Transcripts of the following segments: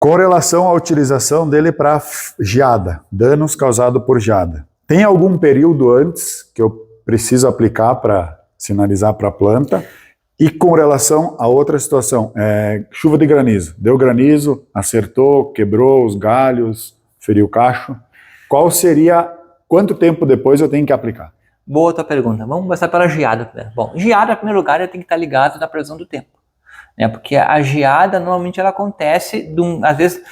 Com relação à utilização dele para geada, danos causados por geada. Tem algum período antes que eu preciso aplicar para sinalizar para a planta? E com relação a outra situação, chuva de granizo. Deu granizo, acertou, quebrou os galhos, feriu o cacho. Quanto tempo depois eu tenho que aplicar? Boa tua pergunta. Vamos começar pela geada. Bom, geada, em primeiro lugar, tem que estar ligado na previsão do tempo. Né? Porque a geada, normalmente, ela acontece, às vezes,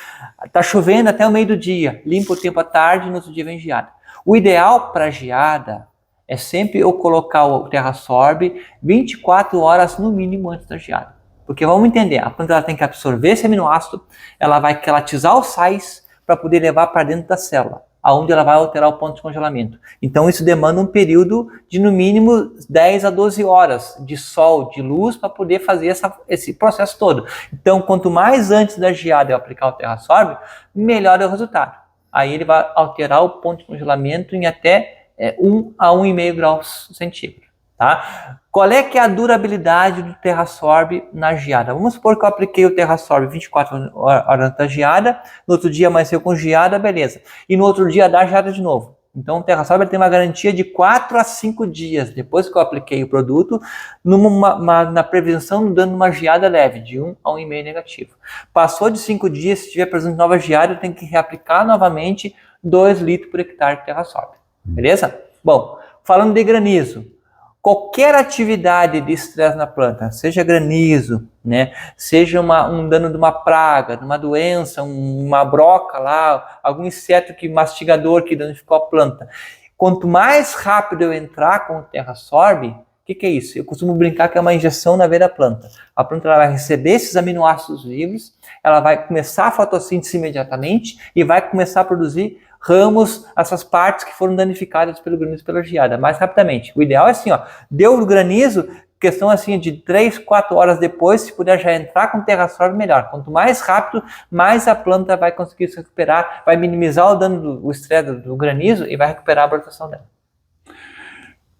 está chovendo até o meio do dia, limpa o tempo à tarde e no outro dia vem geada. O ideal para geada é sempre eu colocar o Terrasorb 24 horas no mínimo antes da geada. Porque vamos entender, a planta ela tem que absorver esse aminoácido, ela vai queratizar os sais para poder levar para dentro da célula, aonde ela vai alterar o ponto de congelamento. Então isso demanda um período de no mínimo 10 a 12 horas de sol, de luz, para poder fazer esse processo todo. Então quanto mais antes da geada eu aplicar o Terrasorb, melhor é o resultado. Aí ele vai alterar o ponto de congelamento em até 1 a 1,5 graus centígrados. Tá? Qual é que é a durabilidade do Terrasorb na geada? Vamos supor que eu apliquei o Terrasorb 24 horas antes da geada, no outro dia amanheceu com geada, beleza. E no outro dia dá geada de novo. Então o Terrasorb tem uma garantia de 4 a 5 dias depois que eu apliquei o produto, na prevenção dando uma geada leve, de 1 a 1,5 negativo. Passou de 5 dias, se tiver presente nova geada, eu tenho que reaplicar novamente 2 litros por hectare de Terrasorb. Beleza? Bom, falando de granizo, qualquer atividade de estresse na planta, seja granizo, né, seja um dano de uma praga, de uma doença, uma broca lá, algum inseto mastigador que danificou a planta. Quanto mais rápido eu entrar com o Terrasorb, o que é isso? Eu costumo brincar que é uma injeção na veia da planta. A planta ela vai receber esses aminoácidos livres, ela vai começar a fotossíntese imediatamente e vai começar a produzir ramos, essas partes que foram danificadas pelo granizo e pela geada, mais rapidamente. O ideal é assim, deu o granizo, questão assim de 3, 4 horas depois, se puder já entrar com o Terrasorb, melhor. Quanto mais rápido, mais a planta vai conseguir se recuperar, vai minimizar o dano do estresse do granizo e vai recuperar a brotação dela.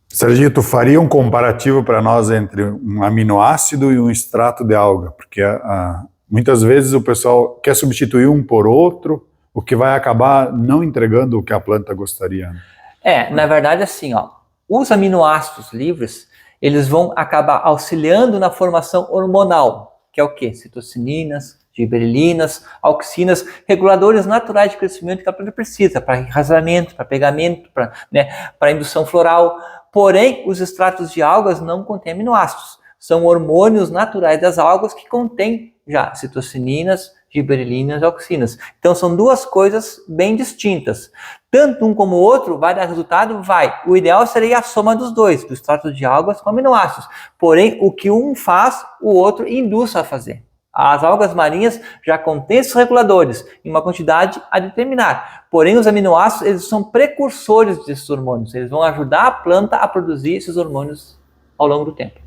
Serginho, tu faria um comparativo para nós entre um aminoácido e um extrato de alga? Porque muitas vezes o pessoal quer substituir um por outro, o que vai acabar não entregando o que a planta gostaria. Na verdade, assim, os aminoácidos livres, eles vão acabar auxiliando na formação hormonal, que é o quê? Citocininas, giberelinas, auxinas, reguladores naturais de crescimento que a planta precisa, para enraizamento, para pegamento, para indução floral. Porém, os extratos de algas não contêm aminoácidos. São hormônios naturais das algas que contêm já citocininas, giberelinas e auxinas. Então são duas coisas bem distintas. Tanto um como o outro vai dar resultado? Vai. O ideal seria a soma dos dois, do extrato de algas com aminoácidos. Porém, o que um faz, o outro induz a fazer. As algas marinhas já contêm esses reguladores em uma quantidade a determinar. Porém, os aminoácidos eles são precursores desses hormônios. Eles vão ajudar a planta a produzir esses hormônios ao longo do tempo.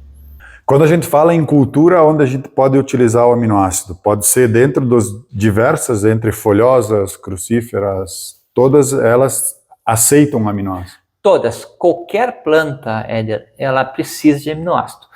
Quando a gente fala em cultura, onde a gente pode utilizar o aminoácido? Pode ser dentro dos diversas, entre folhosas, crucíferas, todas elas aceitam aminoácido? Todas. Qualquer planta, Éder, ela precisa de aminoácido.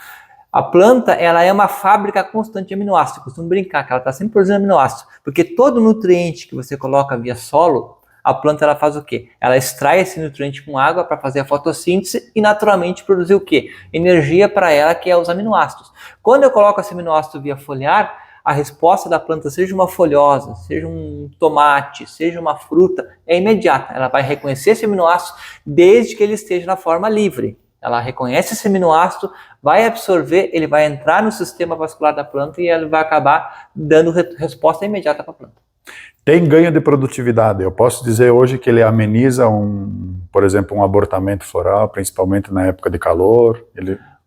A planta, ela é uma fábrica constante de aminoácido. Eu costumo brincar que ela está sempre produzindo aminoácido, porque todo nutriente que você coloca via solo, a planta ela faz o quê? Ela extrai esse nutriente com água para fazer a fotossíntese e naturalmente produzir o quê? Energia para ela, que é os aminoácidos. Quando eu coloco esse aminoácido via foliar, a resposta da planta, seja uma folhosa, seja um tomate, seja uma fruta, é imediata. Ela vai reconhecer esse aminoácido desde que ele esteja na forma livre. Ela reconhece esse aminoácido, vai absorver, ele vai entrar no sistema vascular da planta e ele vai acabar dando resposta imediata para a planta. Tem ganho de produtividade. Eu posso dizer hoje que ele ameniza, por exemplo, um abortamento floral, principalmente na época de calor.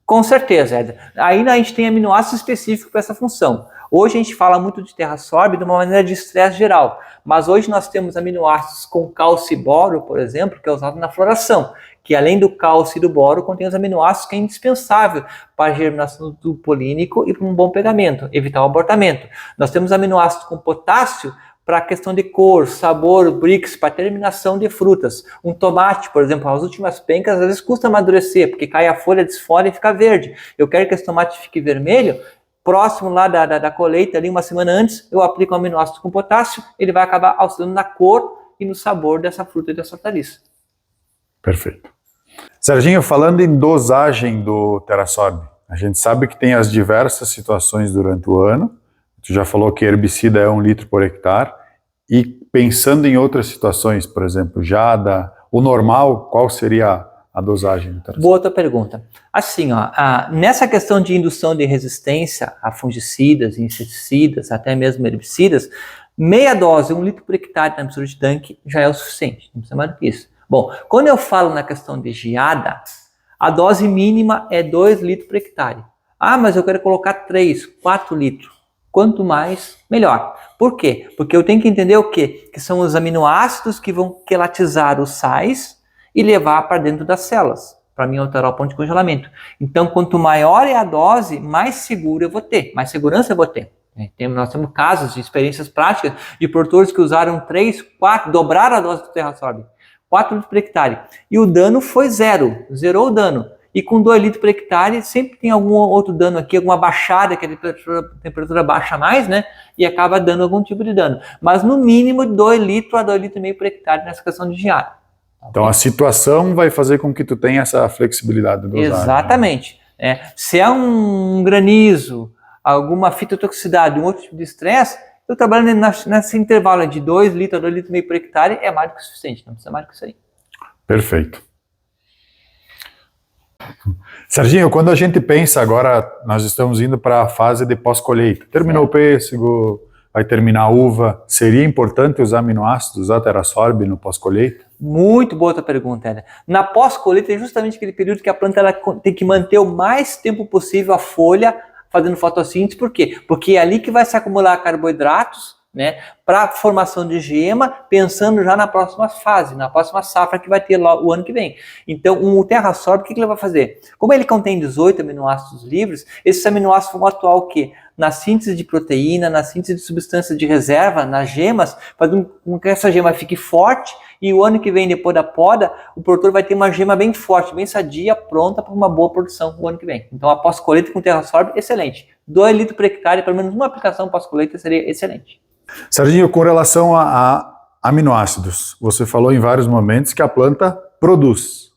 Com certeza, Éder. Aí a gente tem aminoácidos específicos para essa função. Hoje a gente fala muito de Terrasorb de uma maneira de estresse geral, mas hoje nós temos aminoácidos com cálcio e boro, por exemplo, que é usado na floração, que além do cálcio e do boro contém os aminoácidos que é indispensável para a germinação do polínico e para um bom pegamento, evitar o abortamento. Nós temos aminoácidos com potássio para a questão de cor, sabor, brix, para terminação de frutas. Um tomate, por exemplo, as últimas pencas às vezes custa amadurecer, porque cai a folha, desfolha e fica verde. Eu quero que esse tomate fique vermelho, próximo lá da colheita, ali uma semana antes, eu aplico um aminoácido com potássio, ele vai acabar auxiliando na cor e no sabor dessa fruta e dessa hortaliça. Perfeito. Serginho, falando em dosagem do TerraSorb, a gente sabe que tem as diversas situações durante o ano. Tu já falou que herbicida é 1 litro por hectare. E pensando em outras situações, por exemplo, jada, o normal, qual seria a dosagem do TerraSorb? Boa tua pergunta. Assim, ó, nessa questão de indução de resistência a fungicidas, inseticidas, até mesmo herbicidas, meia dose, 1 litro por hectare na mistura de tanque já é o suficiente, não precisa mais do que isso. Bom, quando eu falo na questão de geada, a dose mínima é 2 litros por hectare. Ah, mas eu quero colocar 3, 4 litros. Quanto mais, melhor. Por quê? Porque eu tenho que entender o quê? Que são os aminoácidos que vão quelatizar os sais e levar para dentro das células, para mim alterar o ponto de congelamento. Então, quanto maior é a dose, mais seguro eu vou ter, mais segurança eu vou ter. Nós temos casos de experiências práticas de produtores que usaram 3, 4, dobraram a dose do TerraSorb, 4 litros por hectare, e o dano foi zero, zerou o dano. E com 2 litros por hectare, sempre tem algum outro dano aqui, alguma baixada, que a temperatura baixa mais, né? E acaba dando algum tipo de dano. Mas no mínimo 2 litros a 2,5 litros por hectare nessa questão de geada. Então a situação vai fazer com que tu tenha essa flexibilidade de dosagem. Exatamente. Se é um granizo, alguma fitotoxicidade, um outro tipo de estresse, eu trabalhando nesse intervalo de 2 litros a 2,5 litros por hectare é mais do que suficiente, não precisa mais do que isso aí. Perfeito. Serginho, quando a gente pensa agora, nós estamos indo para a fase de pós-colheita. Terminou o pêssego, vai terminar a uva. Seria importante usar aminoácidos, usar TerraSorb no pós-colheita? Muito boa a tua pergunta, Éder. Na pós-colheita é justamente aquele período que a planta ela tem que manter o mais tempo possível a folha fazendo fotossíntese. Por quê? Porque é ali que vai se acumular carboidratos, né, para formação de gema, pensando já na próxima fase, na próxima safra que vai ter lá o ano que vem. Então, o TerraSorb, o que ele vai fazer? Como ele contém 18 aminoácidos livres, esses aminoácidos vão atuar o quê? Na síntese de proteína, na síntese de substância de reserva, nas gemas, fazendo com que essa gema fique forte e o ano que vem, depois da poda, o produtor vai ter uma gema bem forte, bem sadia, pronta para uma boa produção o ano que vem. Então, a pós-colheita com TerraSorb, excelente. 2 litros por hectare, pelo menos uma aplicação pós-colheita seria excelente. Serginho, com relação a aminoácidos, você falou em vários momentos que a planta produz.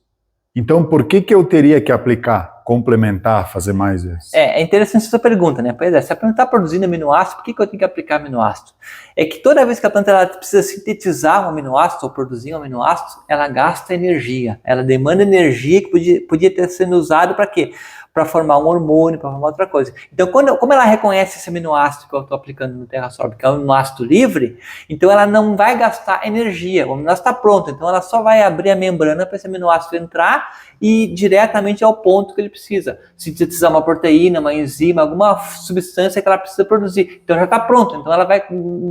Então, por que eu teria que aplicar, complementar, fazer mais isso? É interessante essa pergunta, né? Pois é, se a planta está produzindo aminoácido, por que eu tenho que aplicar aminoácido? É que toda vez que a planta ela precisa sintetizar um aminoácido ou produzir um aminoácido, ela gasta energia, ela demanda energia que podia ter sido usado para quê? Para formar um hormônio, para formar outra coisa. Então, como ela reconhece esse aminoácido que eu estou aplicando no TerraSorb, que é um aminoácido livre, então ela não vai gastar energia, o aminoácido está pronto, então ela só vai abrir a membrana para esse aminoácido entrar e ir diretamente ao ponto que ele precisa. Sintetizar uma proteína, uma enzima, alguma substância que ela precisa produzir. Então já está pronto, então ela vai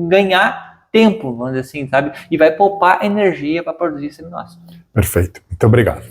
ganhar tempo, vamos dizer assim, sabe? E vai poupar energia para produzir esse aminoácido. Perfeito, muito obrigado.